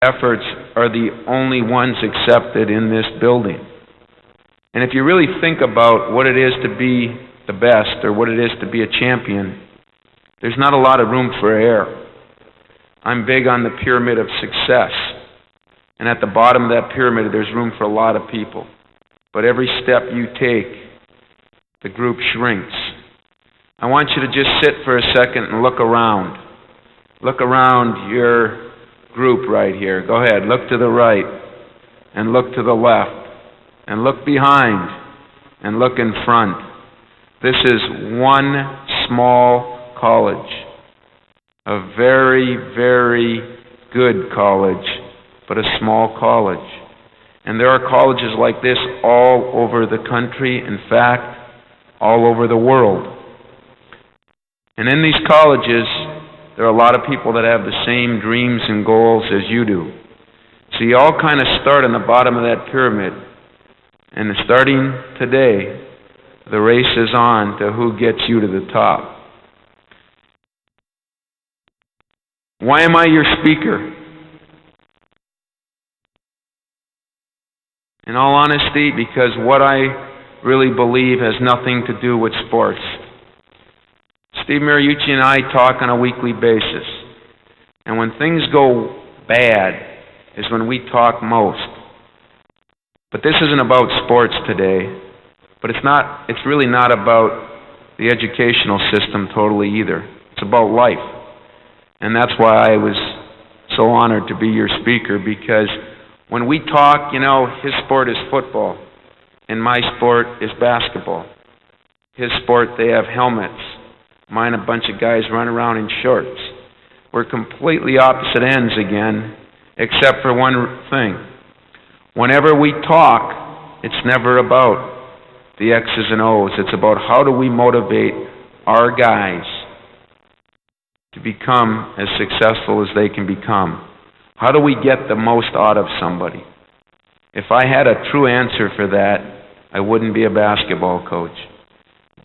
efforts are the only ones accepted in this building. And if you really think about what it is to be the best or what it is to be a champion, there's not a lot of room for error. I'm big on the pyramid of success. And at the bottom of that pyramid, there's room for a lot of people. But every step you take, the group shrinks. I want you to just sit for a second and look around. Look around your group right here. Go ahead, look to the right and look to the left and look behind and look in front. This is one small college, a very, very good college, but a small college. And there are colleges like this all over the country, in fact, all over the world. And in these colleges, there are a lot of people that have the same dreams and goals as you do. So you all kind of start on the bottom of that pyramid. And starting today, the race is on to who gets you to the top. Why am I your speaker? In all honesty, because what I really believe has nothing to do with sports. Steve Mariucci and I talk on a weekly basis. And when things go bad is when we talk most. But this isn't about sports today. But it's really not about the educational system totally either. It's about life. And that's why I was so honored to be your speaker, because when we talk, his sport is football, and my sport is basketball. His sport, they have helmets. Mine, a bunch of guys run around in shorts. We're completely opposite ends again, except for one thing. Whenever we talk, it's never about the X's and O's. It's about how do we motivate our guys to become as successful as they can become. How do we get the most out of somebody? If I had a true answer for that, I wouldn't be a basketball coach.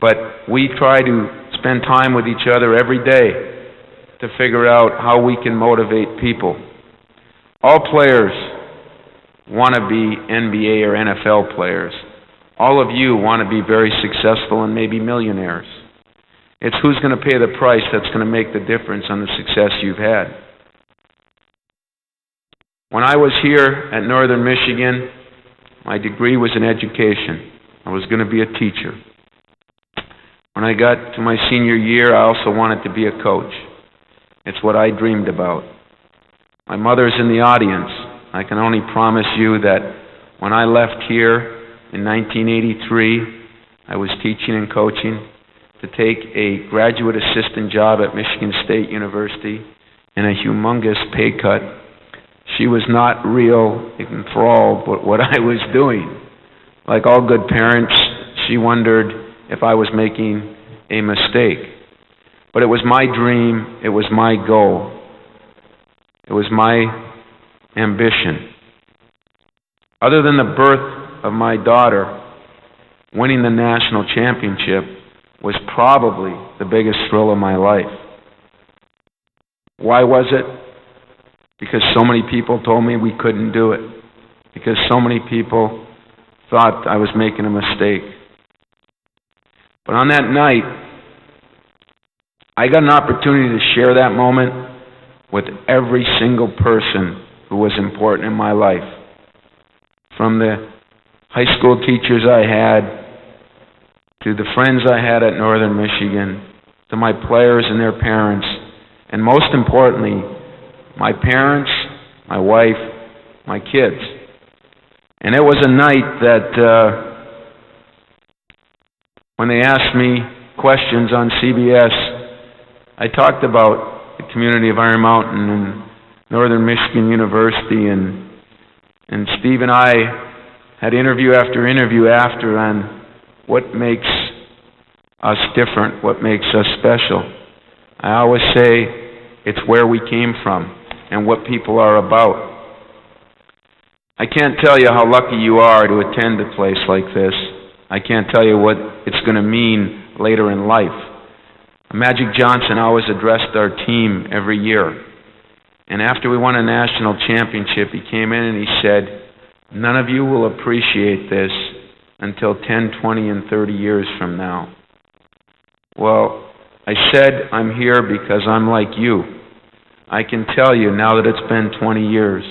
But we try to spend time with each other every day to figure out how we can motivate people. All players want to be NBA or NFL players. All of you want to be very successful and maybe millionaires. It's who's going to pay the price that's going to make the difference on the success you've had. When I was here at Northern Michigan, my degree was in education. I was going to be a teacher. When I got to my senior year, I also wanted to be a coach. It's what I dreamed about. My mother's in the audience. I can only promise you that when I left here in 1983, I was teaching and coaching to take a graduate assistant job at Michigan State University and a humongous pay cut. She was not real enthralled with what I was doing. Like all good parents, she wondered if I was making a mistake. But it was my dream, it was my goal, it was my ambition. Other than the birth of my daughter, winning the national championship was probably the biggest thrill of my life. Why was it? Because so many people told me we couldn't do it. Because so many people thought I was making a mistake. But on that night, I got an opportunity to share that moment with every single person who was important in my life. From the high school teachers I had, to the friends I had at Northern Michigan, to my players and their parents, and most importantly, my parents, my wife, my kids. And it was a night that when they asked me questions on CBS, I talked about the community of Iron Mountain and Northern Michigan University, and Steve and I had interview after interview after on what makes us different, what makes us special. I always say it's where we came from and what people are about. I can't tell you how lucky you are to attend a place like this. I can't tell you what it's going to mean later in life. Magic Johnson always addressed our team every year. And after we won a national championship, he came in and he said, "None of you will appreciate this until 10, 20, and 30 years from now." Well, I said I'm here because I'm like you. I can tell you now that it's been 20 years,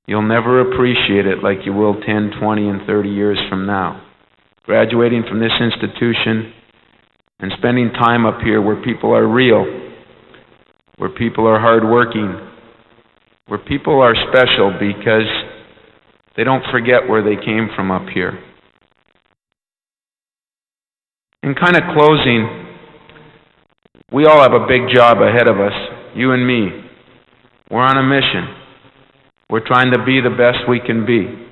you'll never appreciate it like you will 10, 20, and 30 years from now. Graduating from this institution and spending time up here where people are real, where people are hardworking, where people are special because they don't forget where they came from up here. In kind of closing, we all have a big job ahead of us, you and me. We're on a mission. We're trying to be the best we can be.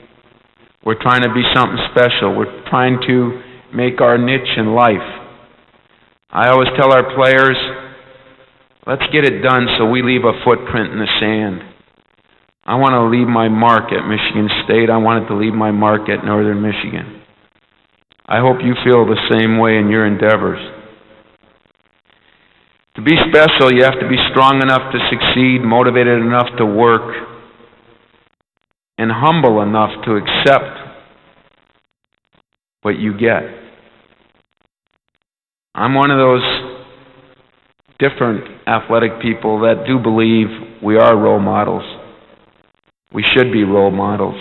We're trying to be something special. We're trying to make our niche in life. I always tell our players, let's get it done so we leave a footprint in the sand. I want to leave my mark at Michigan State. I wanted to leave my mark at Northern Michigan. I hope you feel the same way in your endeavors. To be special, you have to be strong enough to succeed, motivated enough to work, and humble enough to accept what you get. I'm one of those different athletic people that do believe we are role models. We should be role models.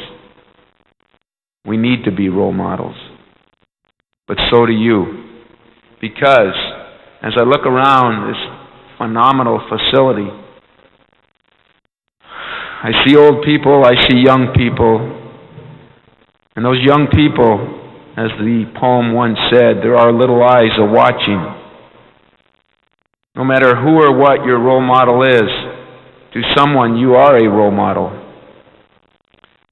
We need to be role models. But so do you. Because as I look around this phenomenal facility, I see old people, I see young people, and those young people, as the poem once said, there are little eyes a-watching. No matter who or what your role model is, to someone you are a role model.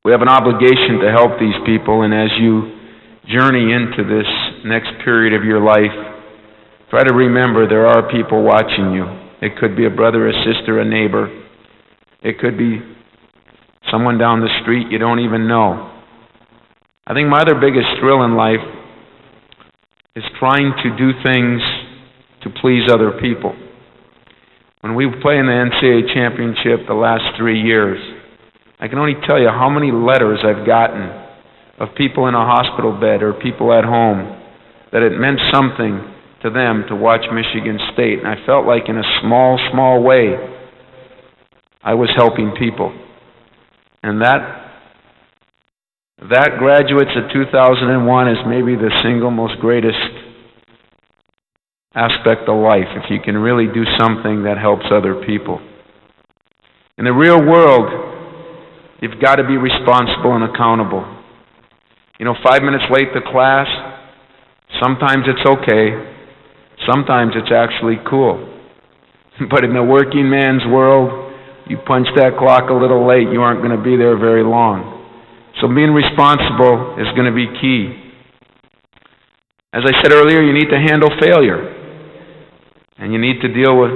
We have an obligation to help these people, and as you journey into this next period of your life, try to remember there are people watching you. It could be a brother, a sister, a neighbor. It could be someone down the street you don't even know. I think my other biggest thrill in life is trying to do things to please other people. When we play in the NCAA championship the last 3 years, I can only tell you how many letters I've gotten of people in a hospital bed or people at home that it meant something to them to watch Michigan State. And I felt like in a small way, I was helping people. And that graduates of 2001 is maybe the single most greatest aspect of life, if you can really do something that helps other people. In the real world, you've got to be responsible and accountable. 5 minutes late to class, sometimes it's okay. Sometimes it's actually cool. But in the working man's world, you punch that clock a little late, you aren't going to be there very long. So being responsible is going to be key. As I said earlier, you need to handle failure. And you need to deal with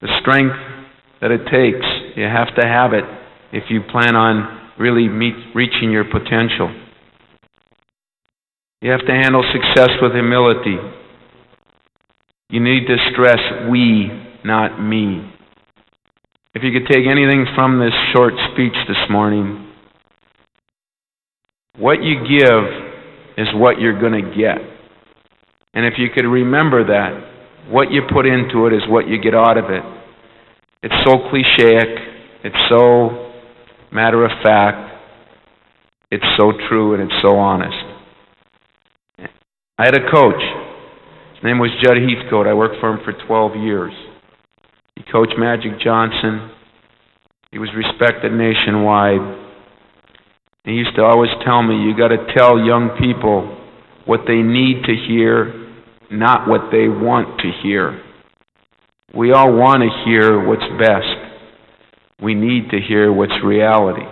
the strength that it takes. You have to have it if you plan on really reaching your potential. You have to handle success with humility. You need to stress we, not me. If you could take anything from this short speech this morning, what you give is what you're going to get. And if you could remember that, what you put into it is what you get out of it. It's so cliche-ic, it's so matter of fact, it's so true, and it's so honest. I had a coach. His name was Judd Heathcote. I worked for him for 12 years. He coached Magic Johnson. He was respected nationwide. He used to always tell me, you got to tell young people what they need to hear, not what they want to hear. We all want to hear what's best. We need to hear what's reality.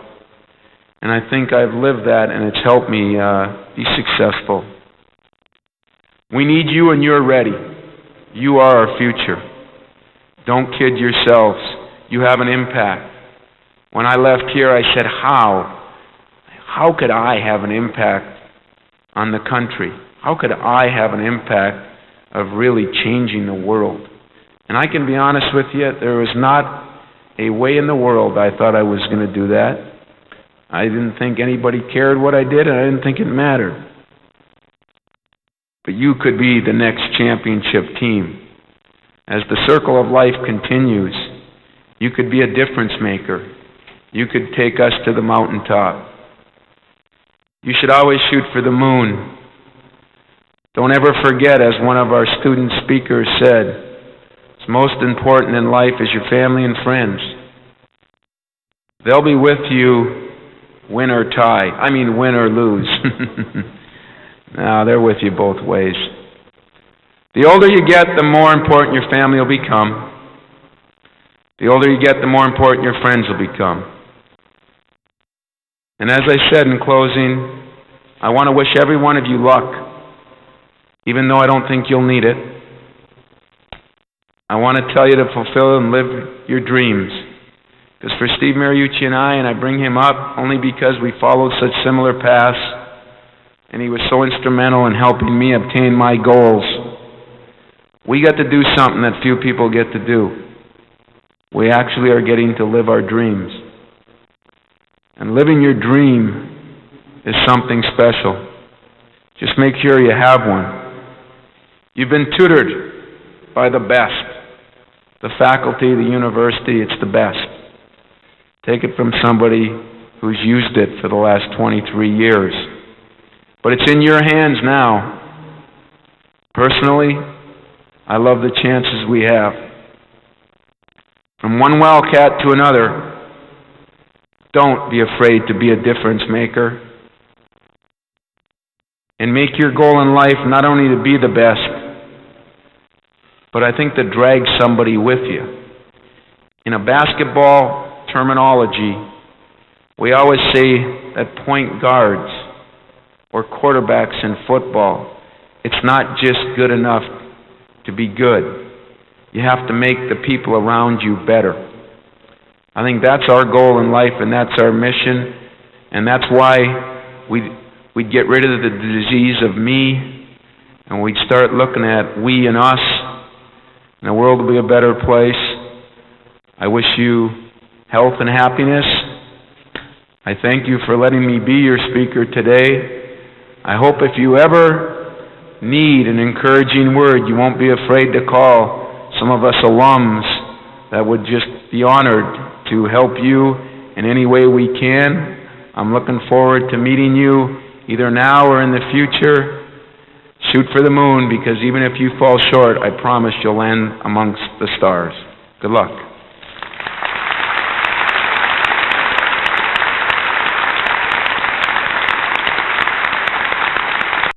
And I think I've lived that, and it's helped me be successful. We need you, and you're ready. You are our future. Don't kid yourselves. You have an impact. When I left here, I said, How could I have an impact on the country? How could I have an impact of really changing the world? And I can be honest with you, there was not a way in the world I thought I was going to do that. I didn't think anybody cared what I did, and I didn't think it mattered. But you could be the next championship team. As the circle of life continues, you could be a difference maker. You could take us to the mountaintop. You should always shoot for the moon. Don't ever forget, as one of our student speakers said, what's most important in life is your family and friends. They'll be with you win or tie. I mean win or lose. No, they're with you both ways. The older you get, the more important your family will become. The older you get, the more important your friends will become. And as I said in closing, I want to wish every one of you luck, even though I don't think you'll need it. I want to tell you to fulfill and live your dreams. Because for Steve Mariucci and I bring him up only because we followed such similar paths, and he was so instrumental in helping me obtain my goals. We get to do something that few people get to do. We actually are getting to live our dreams. And living your dream is something special. Just make sure you have one. You've been tutored by the best. The faculty, the university, it's the best. Take it from somebody who's used it for the last 23 years. But it's in your hands now. Personally, I love the chances we have. From one wildcat to another, don't be afraid to be a difference maker. And make your goal in life not only to be the best, but I think to drag somebody with you. In a basketball terminology, we always say that point guards or quarterbacks in football, it's not just good enough to be good. You have to make the people around you better. I think that's our goal in life, and that's our mission, and that's why we'd get rid of the disease of me, and we'd start looking at we and us, and the world will be a better place. I wish you health and happiness. I thank you for letting me be your speaker today. I hope if you ever need an encouraging word, you won't be afraid to call some of us alums that would just be honored to help you in any way we can. I'm looking forward to meeting you either now or in the future. Shoot for the moon, because even if you fall short, I promise you'll land amongst the stars. Good luck.